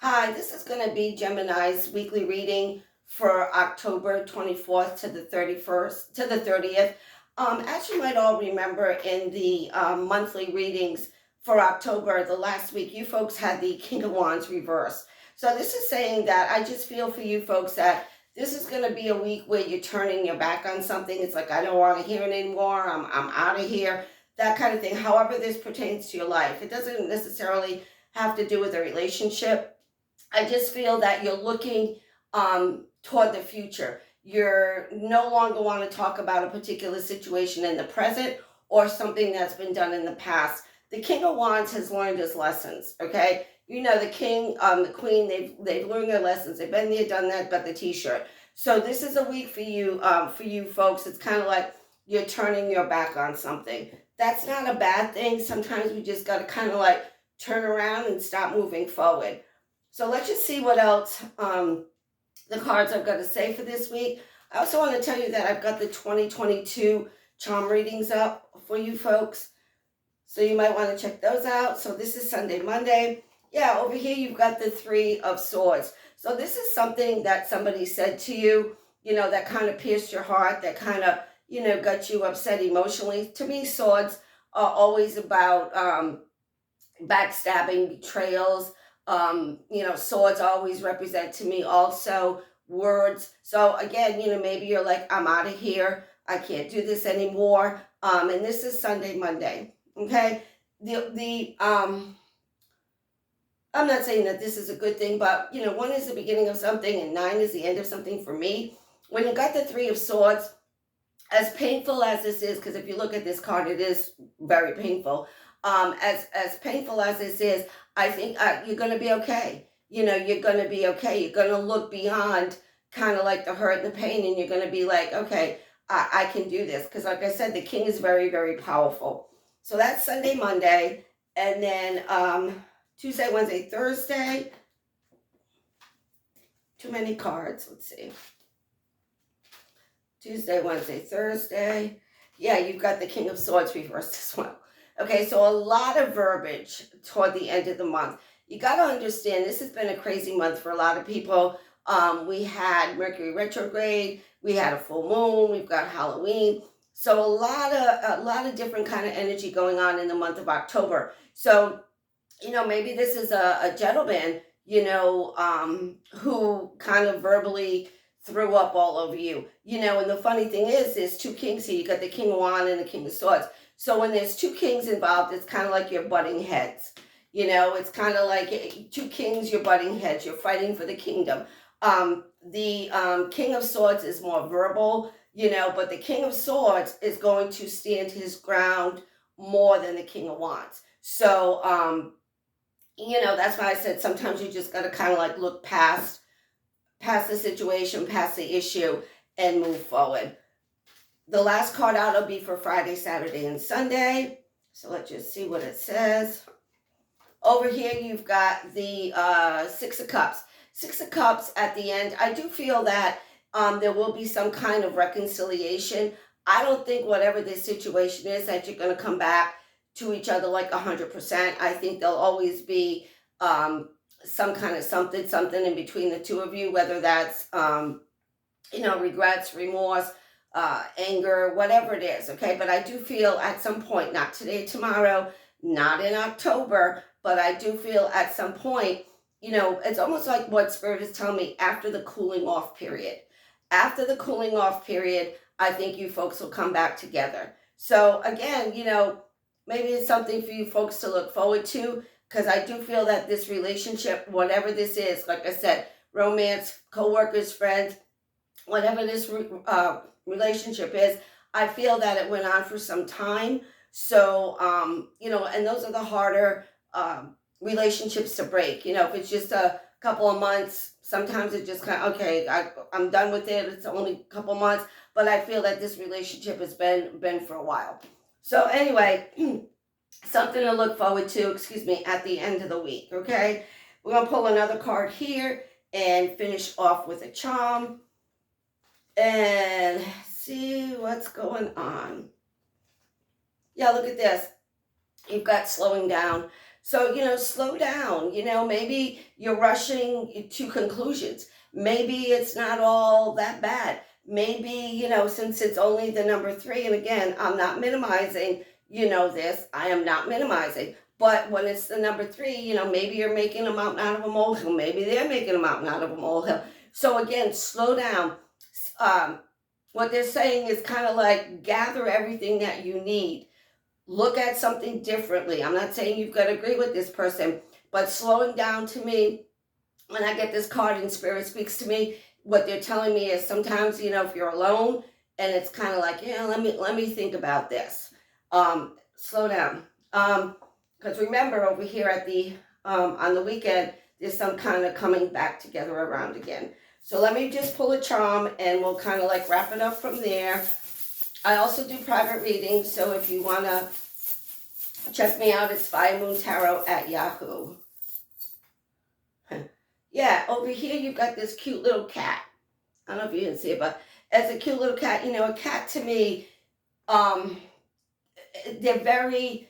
Hi, this is going to be Gemini's weekly reading for October 24th to the 31st to the 30th. As you might all remember, in the monthly readings for October, the last week, you folks had the King of Wands reverse. So this is saying that I just feel for you folks that this is going to be a week where you're turning your back on something. It's like, I don't want to hear it anymore. I'm out of here. That kind of thing. However this pertains to your life. It doesn't necessarily have to do with a relationship. I just feel that you're looking toward the future. You're no longer want to talk about a particular situation in the present or something that's been done in the past. The King of Wands has learned his lessons. Okay, you know the King, the Queen. They've learned their lessons. They've been there, done that. Got the T-shirt. So this is a week for you folks. It's kind of like you're turning your back on something. That's not a bad thing. Sometimes we just got to kind of like turn around and start moving forward. So let's just see what else the cards I've got to say for this week. I also want to tell you that I've got the 2022 charm readings up for you folks. So you might want to check those out. So this is Sunday, Monday. Yeah, over here you've got the Three of Swords. So this is something that somebody said to you, that kind of pierced your heart, that kind of, got you upset emotionally. To me, swords are always about backstabbing, betrayals. Swords always represent to me also words. So again, maybe you're like, I'm out of here. I can't do this anymore. And this is Sunday, Monday. Okay. I'm not saying that this is a good thing, but one is the beginning of something and nine is the end of something for me. When you got the Three of Swords, as painful as this is, because if you look at this card, it is very painful. As painful as this is, I think you're going to be okay. You're going to be okay. You're going to look beyond kind of like the hurt and the pain, and you're going to be like, okay, I can do this. Because like I said, the King is very, very powerful. So that's Sunday, Monday, and then Tuesday, Wednesday, Thursday. Too many cards. Let's see. Tuesday, Wednesday, Thursday. Yeah, you've got the King of Swords reversed as well. Okay, so a lot of verbiage toward the end of the month. You got to understand, this has been a crazy month for a lot of people. We had Mercury retrograde, we had a full moon, we've got Halloween. So a lot of different kind of energy going on in the month of October. So, maybe this is a gentleman, who kind of verbally threw up all over you. And the funny thing is, there's two kings here. You got the King of Wands and the King of Swords. So when there's two kings involved, it's kind of like you're butting heads. It's kind of like two kings, you're butting heads. You're fighting for the kingdom. The King of Swords is more verbal, but the King of Swords is going to stand his ground more than the King of Wands. So, that's why I said sometimes you just got to kind of like look past the situation, past the issue, and move forward. The last card out will be for Friday, Saturday, and Sunday. So let's just see what it says. Over here, you've got the Six of Cups. Six of Cups at the end. I do feel that there will be some kind of reconciliation. I don't think whatever this situation is that you're going to come back to each other like 100%. I think there'll always be some kind of something in between the two of you, whether that's, regrets, remorse, anger, whatever it is. Okay. But I do feel at some point, not today, tomorrow, not in October, but I do feel at some point, it's almost like what Spirit is telling me after the cooling off period. After the cooling off period, I think you folks will come back together. So again, maybe it's something for you folks to look forward to, because I do feel that this relationship, whatever this is, like I said, romance, co-workers, friends, whatever this relationship is, I feel that it went on for some time. So, and those are the harder relationships to break. If it's just a couple of months, sometimes it's just kind of, okay, I'm done with it. It's only a couple months, but I feel that this relationship has been for a while. So anyway, something to look forward to, at the end of the week, okay? We're going to pull another card here and finish off with a charm. And see what's going on. Yeah, look at this. You've got slowing down. So, slow down. Maybe you're rushing to conclusions. Maybe it's not all that bad. Maybe, since it's only the number three, and again, I'm not minimizing, this, I am not minimizing. But when it's the number three, maybe you're making a mountain out of a molehill. Maybe they're making a mountain out of a molehill. So again, slow down. What they're saying is kind of like gather everything that you need. Look at something differently. I'm not saying you've got to agree with this person, but slowing down to me, when I get this card and Spirit speaks to me, what they're telling me is sometimes, if you're alone and it's kind of like, let me think about this. Slow down. Because remember, over here at the on the weekend, there's some kind of coming back together around again. So let me just pull a charm and we'll kind of like wrap it up from there. I also do private readings, so if you want to check me out, it's Fire Moon Tarot at Yahoo. Yeah, over here you've got this cute little cat. I don't know if you can see it, but as a cute little cat, a cat to me, they're very,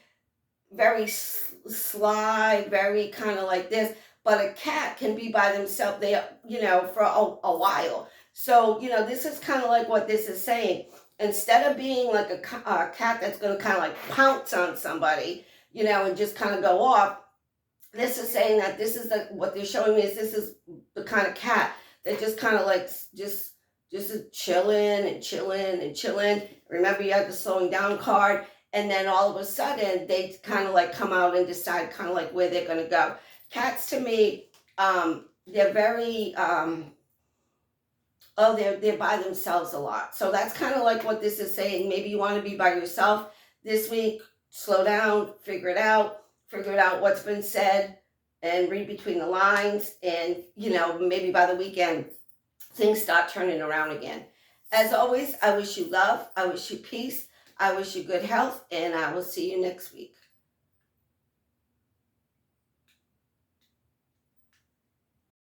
very sly, very kind of like this. But a cat can be by themselves, for a while. So, this is kind of like what this is saying. Instead of being like a cat that's going to kind of like pounce on somebody, and just kind of go off, this is saying that this is what they're showing me is this is the kind of cat that just kind of like just chilling and chilling and chilling. Remember, you had the slowing down card, and then all of a sudden they kind of like come out and decide kind of like where they're going to go. Cats to me, they're very they're by themselves a lot. So that's kind of like what this is saying. Maybe you want to be by yourself this week. Slow down, figure it out what's been said, and read between the lines. And, maybe by the weekend, things start turning around again. As always, I wish you love. I wish you peace. I wish you good health. And I will see you next week.